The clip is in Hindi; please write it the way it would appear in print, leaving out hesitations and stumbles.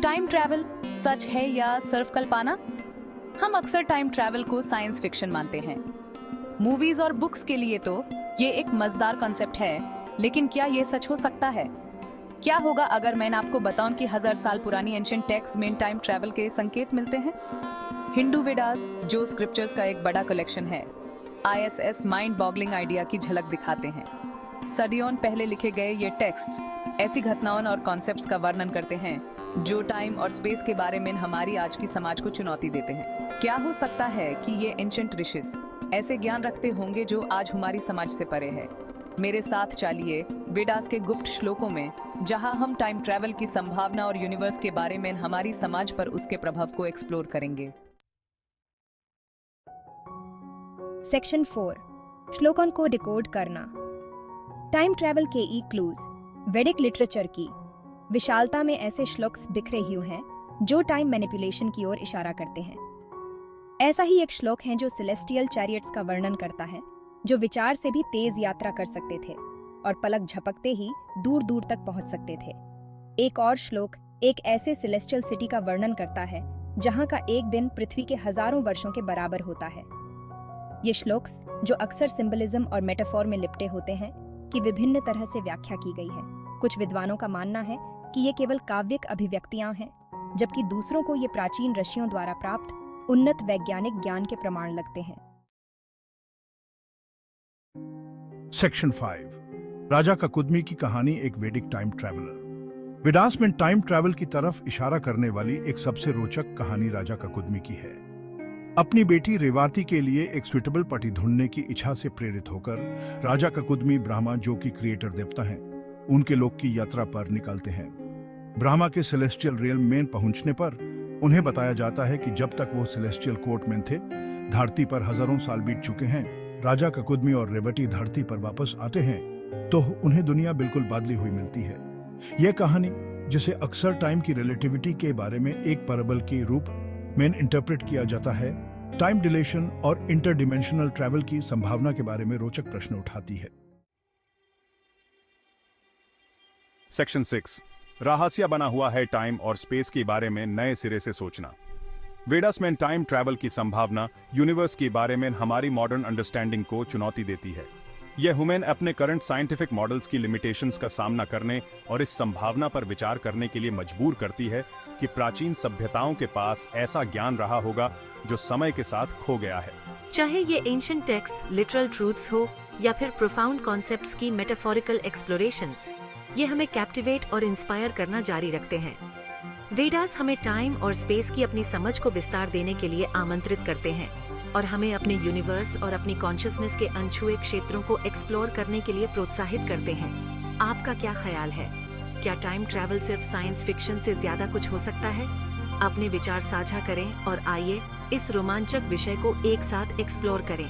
टाइम ट्रैवल सच है या सिर्फ कल्पना? हम अक्सर टाइम ट्रैवल को साइंस फिक्शन मानते हैं। मूवीज और बुक्स के लिए तो ये एक मजेदार कॉन्सेप्ट है, लेकिन क्या ये सच हो सकता है? क्या होगा अगर मैं आपको बताऊं कि 1000 साल पुरानी एंशिएंट टेक्स्ट में टाइम ट्रैवल के संकेत मिलते हैं? हिंदू वेदास, जो स्क्रिप्चर्स का एक बड़ा कलेक्शन है, ISS माइंड बॉगलिंग आइडिया की झलक दिखाते हैं। सदियों पहले लिखे गए ये टेक्स्ट ऐसी घटनाओं और कॉन्सेप्ट्स का वर्णन करते हैं जो टाइम और स्पेस के बारे में हमारी आज की समाज को चुनौती देते हैं। क्या हो सकता है कि ये एंशिएंट ऋषिस ऐसे ज्ञान रखते होंगे जो आज हमारी समाज से परे है? मेरे साथ चलिए वेदास के गुप्त श्लोकों में, जहां हम टाइम ट्रैवल की संभावना और यूनिवर्स के बारे में हमारी समाज पर उसके प्रभाव को एक्सप्लोर करेंगे। सेक्शन 4, श्लोकों को डिकोड करना। टाइम ट्रैवल के ई क्लूज। वैदिक लिटरेचर की विशालता में ऐसे श्लोक्स बिखरे हुए हैं जो टाइम मैनिपुलेशन की ओर इशारा करते हैं। ऐसा ही एक श्लोक है जो सेलेस्टियल चैरियट्स का वर्णन करता है, जो विचार से भी तेज यात्रा कर सकते थे और पलक झपकते ही दूर दूर तक पहुंच सकते थे। एक और श्लोक एक ऐसे सेलेस्टियल सिटी का वर्णन करता है जहां का एक दिन पृथ्वी के हजारों वर्षों के बराबर होता है। ये श्लोक्स, जो अक्सर सिंबलिज्म और मेटाफोर में लिपटे होते हैं, की विभिन्न तरह से व्याख्या की गई है। कुछ विद्वानों का मानना है कि ये केवल काव्यिक अभिव्यक्तियां हैं, जबकि दूसरों को ये प्राचीन ऋषियों द्वारा प्राप्त उन्नत वैज्ञानिक ज्ञान के प्रमाण लगते हैं। सेक्शन 5, राजा ककुदमी की कहानी एक वैदिक टाइम ट्रैवलर। वेदास में टाइम ट्रैवल की तरफ इशारा करने वाली एक सबसे रोचक कहानी राजा ककुदमी की है। अपनी बेटी रेवाती के लिए एक सुइटेबल पति ढूंढने की इच्छा से प्रेरित होकर राजा ककुदमी ब्रह्मा, जो कि क्रिएटर देवता हैं, उनके लोक की यात्रा पर निकलते हैं। ब्रह्मा के सेलेस्टियल रियल्म में पहुंचने पर उन्हें बताया जाता है कि जब तक वो सेलेस्टियल कोर्ट में थे, धरती पर हजारों साल बीत चुके हैं। राजा ककुदमी और रेवती धरती पर वापस आते हैं तो उन्हें दुनिया बिल्कुल बदली हुई मिलती है। यह कहानी, जिसे अक्सर टाइम की रिलेटिविटी के बारे में एक पैराबल के रूप में इंटरप्रेट किया जाता है, टाइम डिलेशन और इंटरडिमेंशनल ट्रैवल की संभावना के बारे में रोचक प्रश्न उठाती है। सेक्शन 6, रहस्य बना हुआ है टाइम और स्पेस के बारे में नए सिरे से सोचना। वेदास में टाइम ट्रैवल की संभावना यूनिवर्स के बारे में हमारी मॉडर्न अंडरस्टैंडिंग को चुनौती देती है। यह हमें अपने करंट साइंटिफिक मॉडल्स की लिमिटेशंस का सामना करने और इस संभावना पर विचार करने के लिए मजबूर करती है कि प्राचीन सभ्यताओं के पास ऐसा ज्ञान रहा होगा जो समय के साथ खो गया है। चाहे ये एंशिएंट टेक्स्ट लिटरल ट्रूथ्स हो या फिर प्रोफाउंड कॉन्सेप्ट्स की मेटाफोरिकल एक्सप्लोरेशंस, ये हमें कैप्टिवेट और इंस्पायर करना जारी रखते हैं। वेदास हमें टाइम और स्पेस की अपनी समझ को विस्तार देने के लिए आमंत्रित करते हैं और हमें अपने यूनिवर्स और अपनी कॉन्शियसनेस के अनछुए क्षेत्रों को एक्सप्लोर करने के लिए प्रोत्साहित करते हैं। आपका क्या ख्याल है? क्या टाइम ट्रैवल सिर्फ साइंस फिक्शन से ज्यादा कुछ हो सकता है? अपने विचार साझा करें और आइए इस रोमांचक विषय को एक साथ एक्सप्लोर करें।